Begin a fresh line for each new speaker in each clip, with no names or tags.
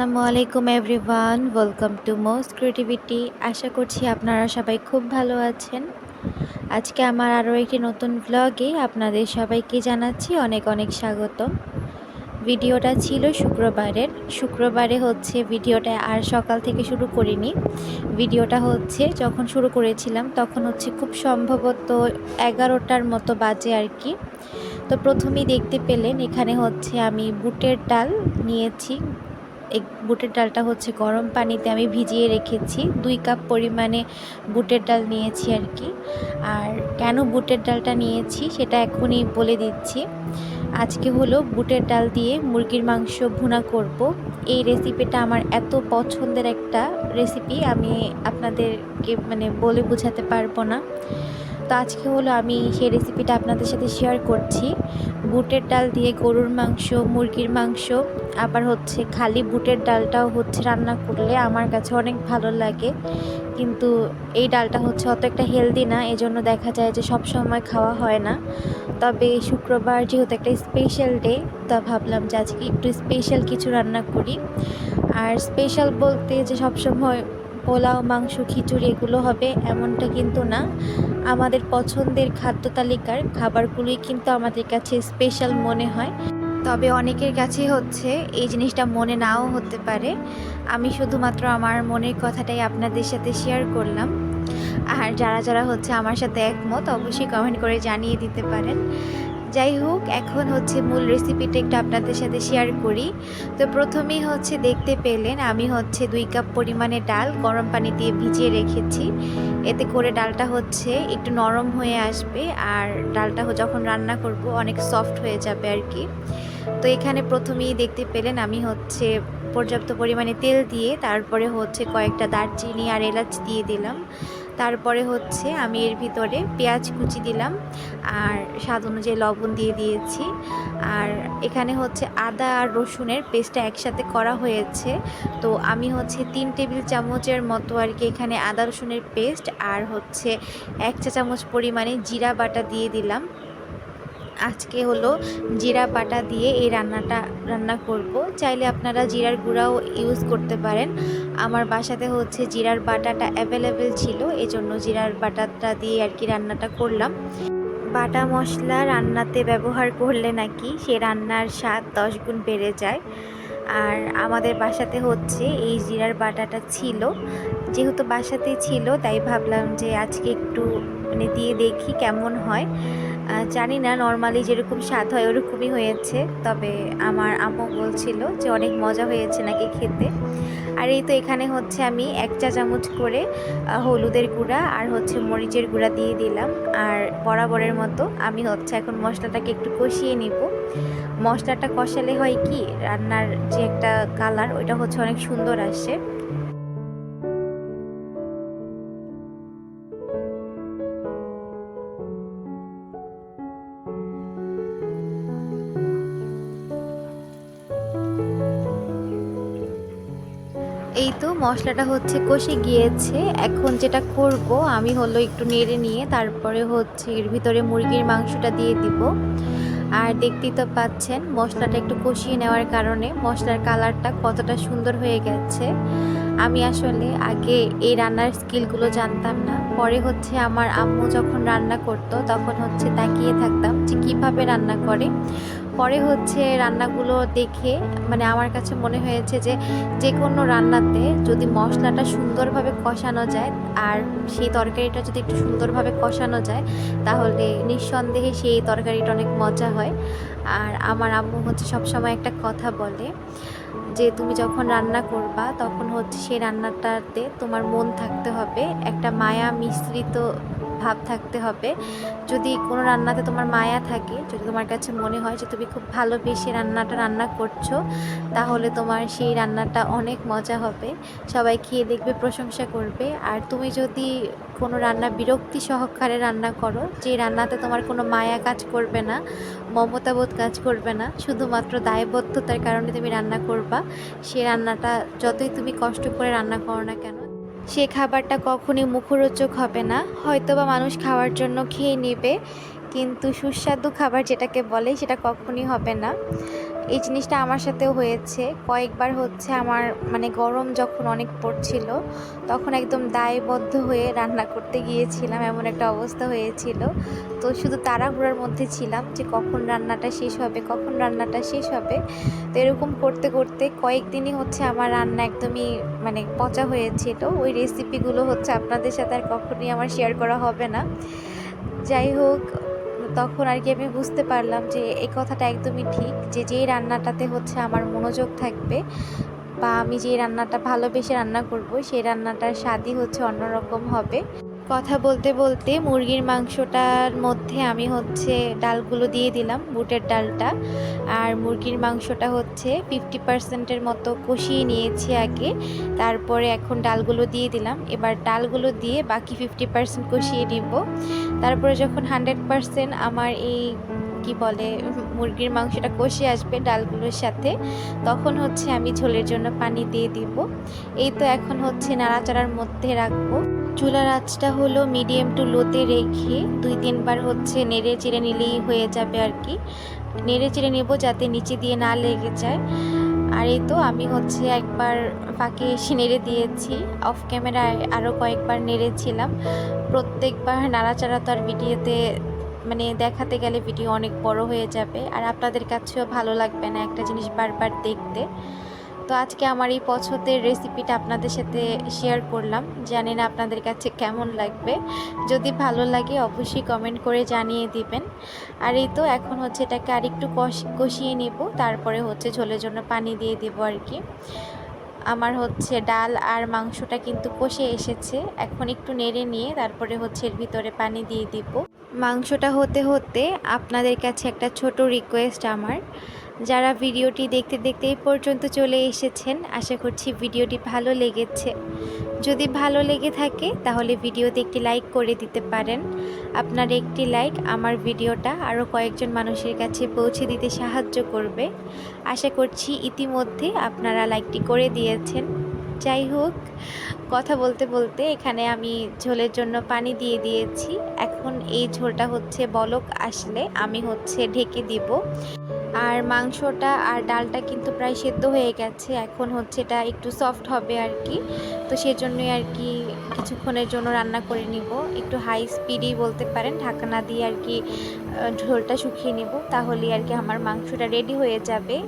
আসসালামু আলাইকুম everyone, welcome to most creativity. আশা করছি আপনারা সবাই খুব ভালো আছেন। আজকে আমার আরও একটি নতুন ভ্লগে আপনাদের সবাইকে জানাচ্ছি অনেক অনেক স্বাগতম। ভিডিওটা ছিল শুক্রবারে হচ্ছে ভিডিওটা আর সকাল থেকে শুরু করিনি। ভিডিওটা হচ্ছে যখন শুরু করেছিলাম তখন হচ্ছে খুব সম্ভবত 11টার মতো বাজে আর কি। তো প্রথমেই দেখতে পেলেন এখানে হচ্ছে আমি বুটের ডাল নিয়েছি। এই বুটের ডালটা হচ্ছে গরম পানিতে আমি ভিজিয়ে রেখেছি। 2 কাপ পরিমাণে বুটের ডাল নিয়েছি আর কি। আর কেন বুটের ডালটা নিয়েছি সেটা এখনই বলে দিচ্ছি। আজকে হলো বুটের ডাল দিয়ে মুরগির মাংস ভুনা করব। এই রেসিপিটা আমার এত পছন্দের একটা রেসিপি, আমি আপনাদেরকে বলে বোঝাতে পারবো না। তো আজকে হলো আমি সেই রেসিপিটা আপনাদের সাথে শেয়ার করছি। বুটের ডাল দিয়ে গরুর মাংস, মুরগির মাংস, আবার হচ্ছে খালি বুটের ডালটাও হচ্ছে রান্না করলে আমার কাছে অনেক ভালো লাগে। কিন্তু এই ডালটা হচ্ছে অত একটা হেলদি না, এজন্য দেখা যায় যে সব সময় খাওয়া হয় না। তবে শুক্রবার যেহেতু একটা স্পেশাল ডে, তা ভাবলাম যে আজকে একটু স্পেশাল কিছু রান্না করি। আর স্পেশাল বলতে যে সবসময় পোলাও, মাংস, খিচুড়ি এগুলো হবে এমনটা কিন্তু না। আমাদের পছন্দের খাদ্য তালিকার খাবারগুলোই কিন্তু আমাদের কাছে স্পেশাল মনে হয়। তবে অনেকের কাছে হচ্ছে এই জিনিসটা মনে নাও হতে পারে। আমি শুধুমাত্র আমার মনের কথাটাই আপনাদের সাথে শেয়ার করলাম। আর যারা যারা হচ্ছে আমার সাথে একমত অবশ্যই কমেন্ট করে জানিয়ে দিতে পারেন। যাই হোক, এখন হচ্ছে মূল রেসিপিটা একটু আপনাদের সাথে শেয়ার করি। তো প্রথমেই হচ্ছে দেখতে পেলেন আমি হচ্ছে 2 কাপ পরিমাণে ডাল গরম পানি দিয়ে ভিজিয়ে রেখেছি। এতে করে ডালটা হচ্ছে একটু নরম হয়ে আসবে, আর ডালটা যখন রান্না করব অনেক সফট হয়ে যাবে আর কি। তো এখানে প্রথমেই দেখতে পেলেন আমি হচ্ছে পর্যাপ্ত পরিমাণে তেল দিয়ে তারপরে হচ্ছে কয়েকটা দারচিনি আর এলাচ দিয়ে দিলাম। তারপরে হচ্ছে আমি এর ভিতরে পেঁয়াজ কুচি দিলাম আর স্বাদ অনুযায়ী লবণ দিয়ে দিয়েছি। আর এখানে হচ্ছে আদা আর রসুনের পেস্টটা একসাথে করা হয়েছে। তো আমি হচ্ছে 3 টেবিল চামচের মতো আর কি এখানে আদা রসুনের পেস্ট আর হচ্ছে 1 চা চামচ পরিমাণে জিরা বাটা দিয়ে দিলাম। আজকে হলো জিরা বাটা দিয়ে এই রান্নাটা রান্না করব। চাইলে আপনারা জিরার গুঁড়াও ইউজ করতে পারেন। আমার বাসাতে হচ্ছে জিরার বাটাটা অ্যাভেলেবেল ছিল, এজন্য জিরার বাটাটা দিয়ে আর কি রান্নাটা করলাম। বাটা মশলা রান্নাতে ব্যবহার করলে নাকি সে রান্নার স্বাদ 10 গুণ বেড়ে যায়। আর আমাদের বাসাতে হচ্ছে এই জিরার বাটাটা ছিল, যেহেতু বাসাতেই ছিল তাই ভাবলাম যে আজকে একটু দিয়ে দেখি কেমন হয়। জানি না নর্মালি যেরকম স্বাদ হয় ওরকমই হয়েছে, তবে আমার আম্মু বলছিল যে অনেক মজা হয়েছে নাকি খেতে। আর এই তো এখানে হচ্ছে আমি 1 চা চামচ করে হলুদের গুঁড়া আর হচ্ছে মরিচের গুঁড়া দিয়ে দিলাম। আর বরাবরের মতো আমি হচ্ছে এখন মশলাটাকে একটু কষিয়ে নিব। মশলাটা কষালে হয় কি, রান্নার যে একটা কালার ওইটা হচ্ছে অনেক সুন্দর আসে। এই তো মশলাটা হচ্ছে কষে গিয়েছে। এখন যেটা করব আমি হলো একটু নেড়ে নিয়ে তারপরে হচ্ছে এর ভিতরে মুরগির মাংসটা দিয়ে দিব। আর দেখতেই তো পাচ্ছেন মশলাটা একটু কষিয়ে নেওয়ার কারণে মশলার কালারটা কতটা সুন্দর হয়ে গেছে। আমি আসলে আগে এই রান্নার স্কিলগুলো জানতাম না। পরে হচ্ছে আমার আম্মু যখন রান্না করতো তখন হচ্ছে তাকিয়ে থাকতাম যে কীভাবে রান্না করে। পরে হচ্ছে রান্নাগুলো দেখে আমার কাছে মনে হয়েছে যে যে কোনো রান্নাতে যদি মশলাটা সুন্দরভাবে কষানো যায় আর সেই তরকারিটা যদি একটু সুন্দরভাবে কষানো যায় তাহলে নিঃসন্দেহে সেই তরকারিটা অনেক মজা হয়। আর আমার আম্মু হচ্ছে সবসময় একটা কথা বলে যে তুমি যখন রান্না করবা তখন হচ্ছে সেই রান্নাটাতে তোমার মন থাকতে হবে, একটা মায়া মিশ্রিত ভাব থাকতে হবে। যদি কোনো রান্নাতে তোমার মায়া থাকে, যদি তোমার কাছে মনে হয় যে তুমি খুব ভালোবেসে রান্নাটা রান্না করছো, তাহলে তোমার সেই রান্নাটা অনেক মজা হবে, সবাই খেয়ে দেখবে, প্রশংসা করবে। আর তুমি যদি কোনো রান্না বিরক্তি সহকারে রান্না করো, যে রান্নাতে তোমার কোনো মায়া কাজ করবে না, মমতাবোধ কাজ করবে না, শুধুমাত্র দায়বদ্ধতার কারণে তুমি রান্না করবা, সে রান্নাটা যতই তুমি কষ্ট করে রান্না করো না কেন সে খাবারটা কখনই মুখরোচক হবে না। হয়তোবা মানুষ খাওয়ার জন্য খেয়ে নেবে, কিন্তু সুস্বাদু খাবার যেটাকে বলে সেটা কখনই হবে না। এই জিনিসটা আমার সাথেও হয়েছে কয়েকবার। হচ্ছে আমার মানে গরম যখন অনেক পড়ছিল তখন একদম দায়বদ্ধ হয়ে রান্না করতে গিয়েছিলাম, এমন একটা অবস্থা হয়েছিল। তো শুধু তাড়াহুড়োর মধ্যে ছিলাম যে কখন রান্নাটা শেষ হবে, কখন রান্নাটা শেষ হবে। তো এরকম করতে করতে কয়েকদিনই হচ্ছে আমার রান্না একদমই মানে পচা হয়েছিল। ওই রেসিপিগুলো হচ্ছে আপনাদের সাথে আর কখনোই আমার শেয়ার করা হবে না। যাই হোক, তখন আর কি আমি বুঝতে পারলাম যে এই কথাটা একদমই ঠিক, যে যেই রান্নাটাতে হচ্ছে আমার মনোযোগ থাকবে বা আমি যেই রান্নাটা ভালোবেসে রান্না করব সেই রান্নাটার স্বাদই হচ্ছে অন্যরকম হবে। কথা বলতে বলতে মুরগির মাংসটার মধ্যে আমি হচ্ছে ডালগুলো দিয়ে দিলাম, বুটের ডালটা। আর মুরগির মাংসটা হচ্ছে 50%-এর মতো কষিয়ে নিয়েছি আগে, তারপরে এখন ডালগুলো দিয়ে দিলাম। এবার ডালগুলো দিয়ে বাকি 50% কষিয়ে নিব। তারপরে যখন 100% আমার এই কি বলে মুরগির মাংসটা কষে আসবে ডালগুলোর সাথে, তখন হচ্ছে আমি ঝোলের জন্য পানি দিয়ে দিব। এই তো এখন হচ্ছে নাড়াচাড়ার মধ্যে রাখবো। চুলার আঁচটা হলো মিডিয়াম টু লোতে রেখে 2-3 বার হচ্ছে নেড়ে চেড়ে নিলেই হয়ে যাবে আর কি। নেড়ে চেড়ে নেব যাতে নিচে দিয়ে না লেগে যায়। আর এই তো আমি হচ্ছে একবার ফাঁকে এসে নেড়ে দিয়েছি, অফ ক্যামেরায় আরও কয়েকবার নেড়েছিলাম। প্রত্যেকবার নাড়াচাড়া তো আর ভিডিওতে মানে দেখাতে গেলে ভিডিও অনেক বড় হয়ে যাবে, আর আপনাদের কাছেও ভালো লাগবে না একটা জিনিস বারবার দেখতে। তো আজকে আমার এই পছন্দের রেসিপিটা আপনাদের সাথে শেয়ার করলাম, জানি না আপনাদের কাছে কেমন লাগবে। যদি ভালো লাগে অবশ্যই কমেন্ট করে জানিয়ে দিবেন। আর এই তো এখন হচ্ছে এটাকে আরেকটু কষিয়ে নিব, তারপরে হচ্ছে ঝোলের জন্য পানি দিয়ে দিব আর কি। আমার হচ্ছে ডাল আর মাংসটা কিন্তু কষে এসেছে, এখন একটু নেড়ে নিয়ে তারপরে হচ্ছে এর ভিতরে পানি দিয়ে দিব। মাংসটা হতে হতে আপনাদের কাছে একটা ছোট রিকোয়েস্ট আমার, যারা ভিডিওটি দেখতে দেখতে এই পর্যন্ত চলে এসেছেন, আশা করছি ভিডিওটি ভালো লেগেছে। যদি ভালো লেগে থাকে তাহলে ভিডিওতে একটি লাইক করে দিতে পারেন। আপনার একটি লাইক আমার ভিডিওটা আরও কয়েকজন মানুষের কাছে পৌঁছে দিতে সাহায্য করবে। আশা করছি ইতিমধ্যে আপনারা লাইকটি করে দিয়েছেন। যাই হোক, কথা বলতে বলতে এখানে আমি ঝোলের জন্য পানি দিয়ে দিয়েছি। এখন এই ঝোলটা হচ্ছে বলক আসলে আমি হচ্ছে ঢেকে দিব। আর মাংসটা আর ডালটা কিন্তু প্রায় সেদ্ধ হয়ে গেছে, এখন হচ্ছে এটা একটু সফট হবে আর কি। তো সেজন্যই আর কি কিছুক্ষণের জন্য রান্না করে নিব, একটু হাই স্পিডেই বলতে পারেন, ঢাকনা দিয়ে আর কি ঝোলটা শুকিয়ে নিব, তাহলেই আর কি আমার মাংসটা রেডি হয়ে যাবে।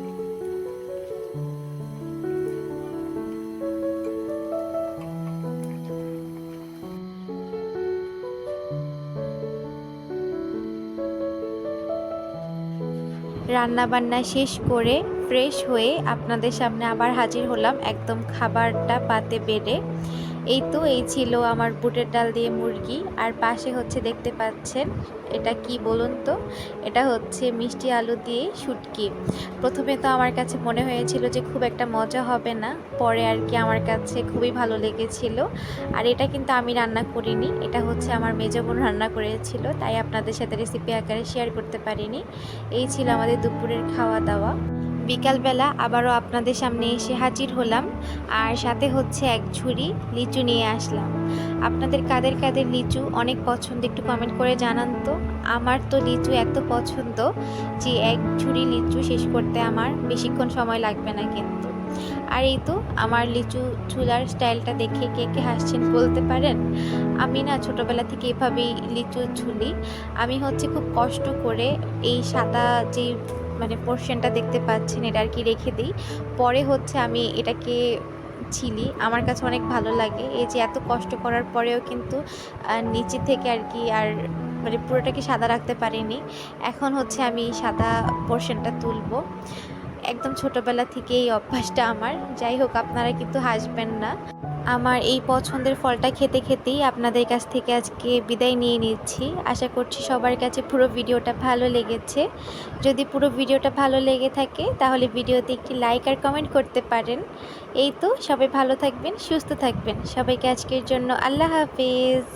রান্না বান্না শেষ করে ফ্রেশ হয়ে আপনাদের সামনে আবার হাজির হলাম একদম খাবারটা পাতে বেড়ে। এই তো এই ছিল আমার বুটের ডাল দিয়ে মুরগি, আর পাশে হচ্ছে দেখতে পাচ্ছেন এটা কি বলুন তো, এটা হচ্ছে মিষ্টি আলু দিয়ে শুটকি। প্রথমে তো আমার কাছে মনে হয়েছিল যে খুব একটা মজা হবে না, পরে আর কি আমার কাছে খুবই ভালো লেগেছিল। আর এটা কিন্তু আমি রান্না করিনি, এটা হচ্ছে আমার মেজো বোন রান্না করেছিল, তাই আপনাদের সাথে রেসিপি আকারে শেয়ার করতে পারিনি। এই ছিল আমাদের দুপুরের খাওয়া দাওয়া। বিকালবেলা আবারও আপনাদের সামনে এসে হাজির হলাম, আর সাথে হচ্ছে এক ঝুড়ি লিচু নিয়ে আসলাম। আপনাদের কাদের কাদের লিচু অনেক পছন্দ একটু কমেন্ট করে জানান তো। আমার তো লিচু এত পছন্দ যে এক ঝুড়ি লিচু শেষ করতে আমার বেশিক্ষণ সময় লাগবে না কিন্তু। আর এই তো আমার লিচু ঝুলার স্টাইলটা দেখে কে কে হাসছেন বলতে পারেন। আমি না ছোটোবেলা থেকে এভাবেই লিচু ঝুলি। আমি হচ্ছে খুব কষ্ট করে এই সাদা যে মানে পোর্শনটা দেখতে পাচ্ছেন এটা আর কি রেখে দিই, পরে হচ্ছে আমি এটাকে ছিলি। আমার কাছে অনেক ভালো লাগে এই যে এত কষ্ট করার পরেও কিন্তু নিচে থেকে আর কি আর মানে পুরোটাকে সাদা রাখতে পারিনি। এখন হচ্ছে আমি সাদা পোর্শনটা তুলবো, একদম ছোটোবেলা থেকে এই অভ্যাসটা আমার। যাই হোক, আপনারা কিন্তু হাসবেন না। আমার এই পছন্দের ফলটা খেতে খেতেই আপনাদের কাছ থেকে আজকে বিদায় নিয়ে নিচ্ছি। আশা করছি সবার কাছে পুরো ভিডিওটা ভালো লেগেছে। যদি পুরো ভিডিওটা ভালো লেগে থাকে তাহলে ভিডিওতে একটি লাইক আর কমেন্ট করতে পারেন। এই তো, সবাই ভালো থাকবেন, সুস্থ থাকবেন। সবাইকে আজকের জন্য আল্লাহ হাফেজ।